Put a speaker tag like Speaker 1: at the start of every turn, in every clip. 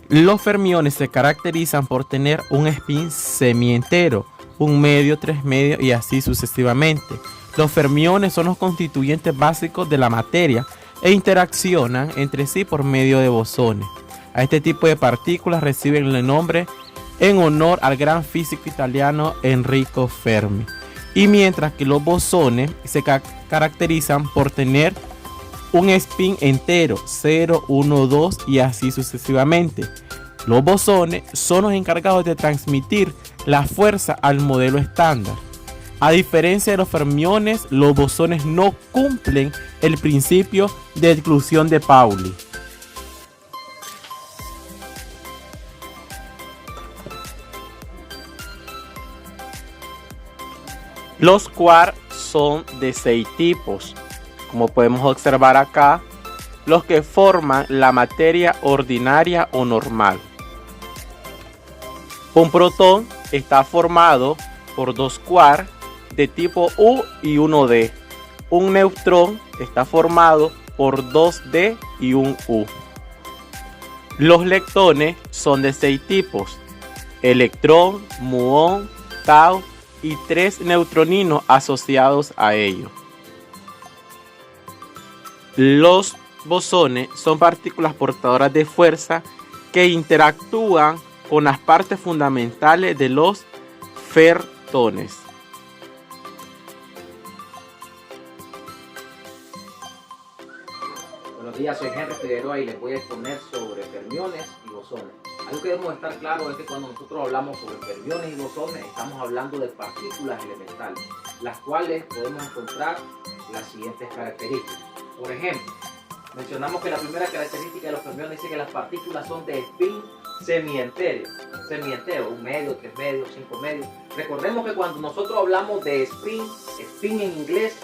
Speaker 1: Los fermiones se caracterizan por tener un spin semientero, un medio, tres medios y así sucesivamente. Los fermiones son los constituyentes básicos de la materia e interaccionan entre sí por medio de bosones. A este tipo de partículas reciben el nombre en honor al gran físico italiano Enrico Fermi. Y mientras que los bosones se caracterizan por tener un spin entero, 0, 1, 2 y así sucesivamente. Los bosones son los encargados de transmitir la fuerza al modelo estándar. A diferencia de los fermiones, los bosones no cumplen el principio de exclusión de Pauli. Los quarks son de 6 tipos. Como podemos observar acá, los que forman la materia ordinaria o normal. Un protón está formado por 2 quarks de tipo U y 1D. Un neutrón está formado por 2D y un U. Los leptones son de 6 tipos: electrón, muón, tau y 3 neutroninos asociados a ellos. Los bosones son partículas portadoras de fuerza que interactúan con las partes fundamentales de los fertones.
Speaker 2: Buenos días, soy Henry Figueroa y les voy a exponer sobre fermiones y bosones. Algo que debemos estar claro es que cuando nosotros hablamos sobre fermiones y bosones estamos hablando de partículas elementales, las cuales podemos encontrar las siguientes características. Por ejemplo, mencionamos que la primera característica de los fermiones dice que las partículas son de spin semientero, un medio, 3 medios, 5 medios. Recordemos que cuando nosotros hablamos de spin en inglés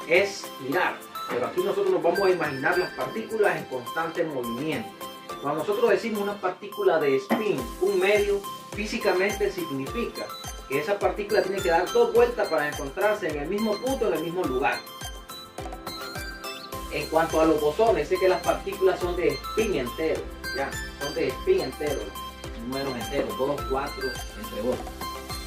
Speaker 2: es girar, pero aquí nosotros nos vamos a imaginar las partículas en constante movimiento. Cuando nosotros decimos una partícula de spin, un medio, físicamente significa que esa partícula tiene que dar 2 vueltas para encontrarse en el mismo punto, en el mismo lugar. En cuanto a los bosones, sé que las partículas son de spin entero, ya, son de spin entero, números enteros, 2, 4, entre otros.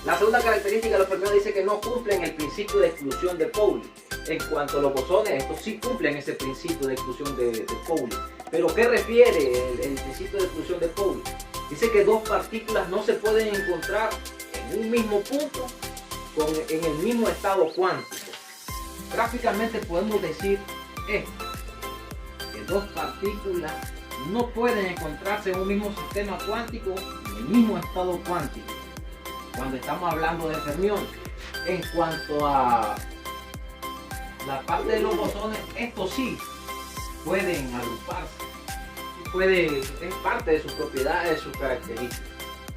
Speaker 2: La segunda característica de los fermiones dice que no cumplen el principio de exclusión de Pauli. En cuanto a los bosones, estos sí cumplen ese principio de exclusión de Pauli. Pero ¿qué refiere el principio de exclusión de Pauli? Dice que 2 partículas no se pueden encontrar en un mismo punto en el mismo estado cuántico. Gráficamente podemos decir esto, que 2 partículas no pueden encontrarse en un mismo sistema cuántico en el mismo estado cuántico cuando estamos hablando de fermiones. En cuanto a la parte de los bosones, estos sí pueden agruparse, es parte de sus propiedades, de sus características.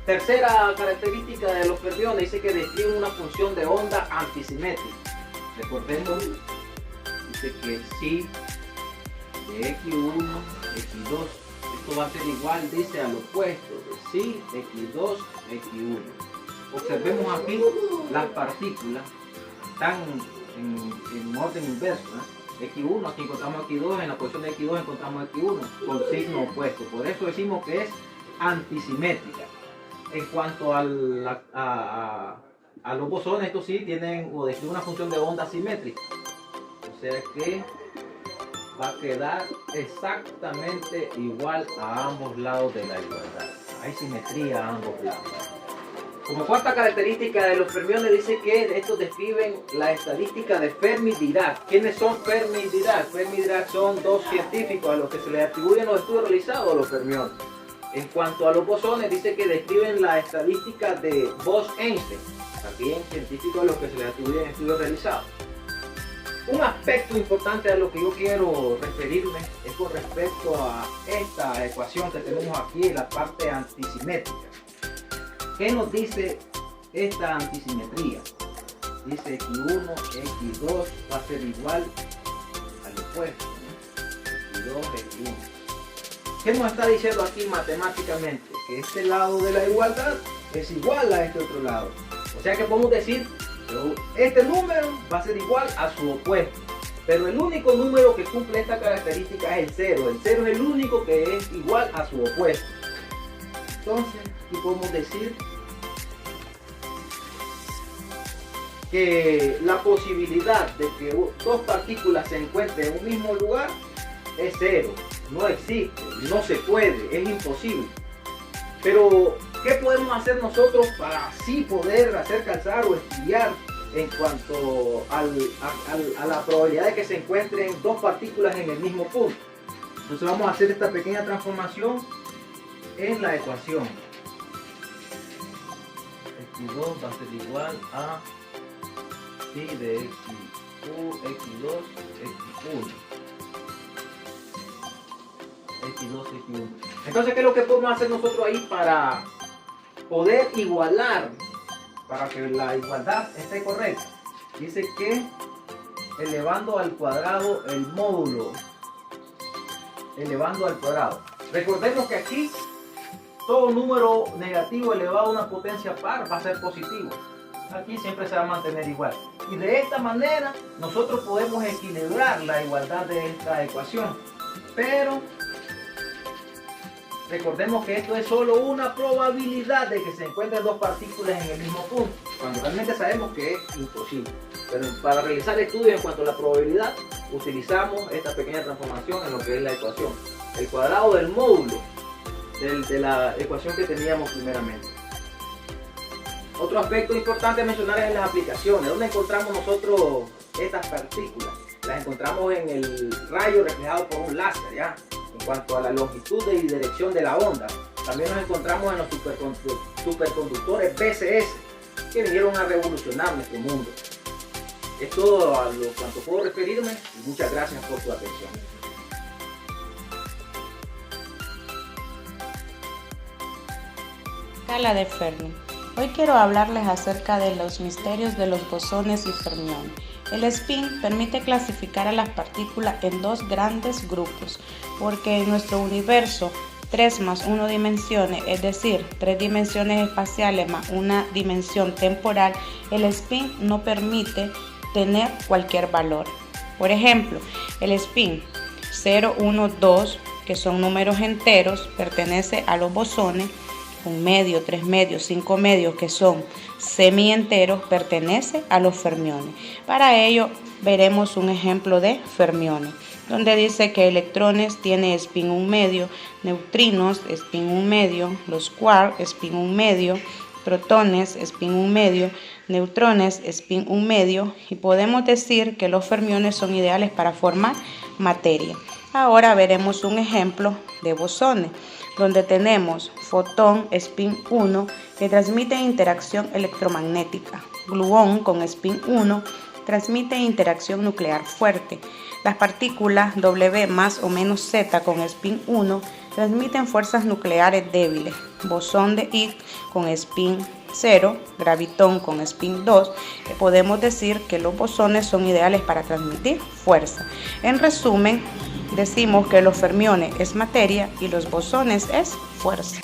Speaker 2: Tercera característica de los fermiones dice que describen una función de onda antisimétrica. Recordemos, dice que sí de x1, x2, esto va a ser igual, dice, al opuesto de sí, x2, x1. Observemos aquí las partículas están en orden inverso, ¿eh? X1, aquí encontramos X2, en la posición de X2 encontramos X1 con signo opuesto. Por eso decimos que es antisimétrica. En cuanto a los bosones, estos sí tienen o describen una función de onda simétrica. O sea que va a quedar exactamente igual a ambos lados de la igualdad. Hay simetría a ambos lados. Como cuarta característica de los fermiones dice que estos describen la estadística de Fermi-Dirac. ¿Quiénes son Fermi-Dirac? Fermi-Dirac son 2 científicos a los que se les atribuyen los estudios realizados a los fermiones. En cuanto a los bosones dice que describen la estadística de Bose-Einstein, también científicos a los que se les atribuyen estudios realizados. Un aspecto importante a lo que yo quiero referirme es con respecto a esta ecuación que tenemos aquí en la parte antisimétrica. ¿Qué nos dice esta antisimetría? Dice x1, x2 va a ser igual al opuesto, ¿no? x2, x1. ¿Qué nos está diciendo aquí matemáticamente? Que este lado de la igualdad es igual a este otro lado. O sea que podemos decir que este número va a ser igual a su opuesto. Pero el único número que cumple esta característica es el 0. El 0 es el único que es igual a su opuesto. Entonces, aquí podemos decir que la posibilidad de que dos partículas se encuentren en un mismo lugar es 0. No existe, no se puede, es imposible. Pero, ¿qué podemos hacer nosotros para así poder hacer calzar o estudiar en cuanto a la probabilidad de que se encuentren dos partículas en el mismo punto? Entonces vamos a hacer esta pequeña transformación en la ecuación. X2 va a ser igual a pi de X2, X1. X2, X1. Entonces, ¿qué es lo que podemos hacer nosotros ahí para poder igualar, para que la igualdad esté correcta? Dice que elevando al cuadrado el módulo, elevando al cuadrado. Recordemos que aquí todo número negativo elevado a una potencia par va a ser positivo. Aquí siempre se va a mantener igual. Y de esta manera nosotros podemos equilibrar la igualdad de esta ecuación. Pero recordemos que esto es solo una probabilidad de que se encuentren dos partículas en el mismo punto, cuando realmente sabemos que es imposible. Pero para realizar estudios en cuanto a la probabilidad, utilizamos esta pequeña transformación en lo que es la ecuación. El cuadrado del módulo de la ecuación que teníamos primeramente. Otro aspecto importante a mencionar es las aplicaciones. ¿Dónde encontramos nosotros estas partículas? Las encontramos en el rayo reflejado por un láser, ¿ya? En cuanto a la longitud y dirección de la onda. También nos encontramos en los superconductores BCS, que vinieron a revolucionar nuestro mundo. Es todo a lo cuanto puedo referirme y muchas gracias por su atención.
Speaker 3: Escala de Fermi. Hoy quiero hablarles acerca de los misterios de los bosones y fermiones. El spin permite clasificar a las partículas en dos grandes grupos, porque en nuestro universo 3 más 1 dimensiones, es decir, 3 dimensiones espaciales más una dimensión temporal, el spin no permite tener cualquier valor. Por ejemplo, el spin 0, 1, 2, que son números enteros, pertenece a los bosones. 1 medio, 3 medios, 5 medios, que son semienteros, pertenece a los fermiones. Para ello veremos un ejemplo de fermiones, donde dice que electrones tiene spin 1 medio, neutrinos spin 1 medio, los quarks spin 1 medio, protones spin 1 medio, neutrones spin 1 medio, y podemos decir que los fermiones son ideales para formar materia. Ahora veremos un ejemplo de bosones, donde tenemos fotón spin 1 que transmite interacción electromagnética, gluón con spin 1 transmite interacción nuclear fuerte. Las partículas W más o menos Z con spin 1 transmiten fuerzas nucleares débiles. Bosón de Higgs con spin 0, gravitón con spin 2, podemos decir que los bosones son ideales para transmitir fuerza. En resumen, decimos que los fermiones es materia y los bosones es fuerza.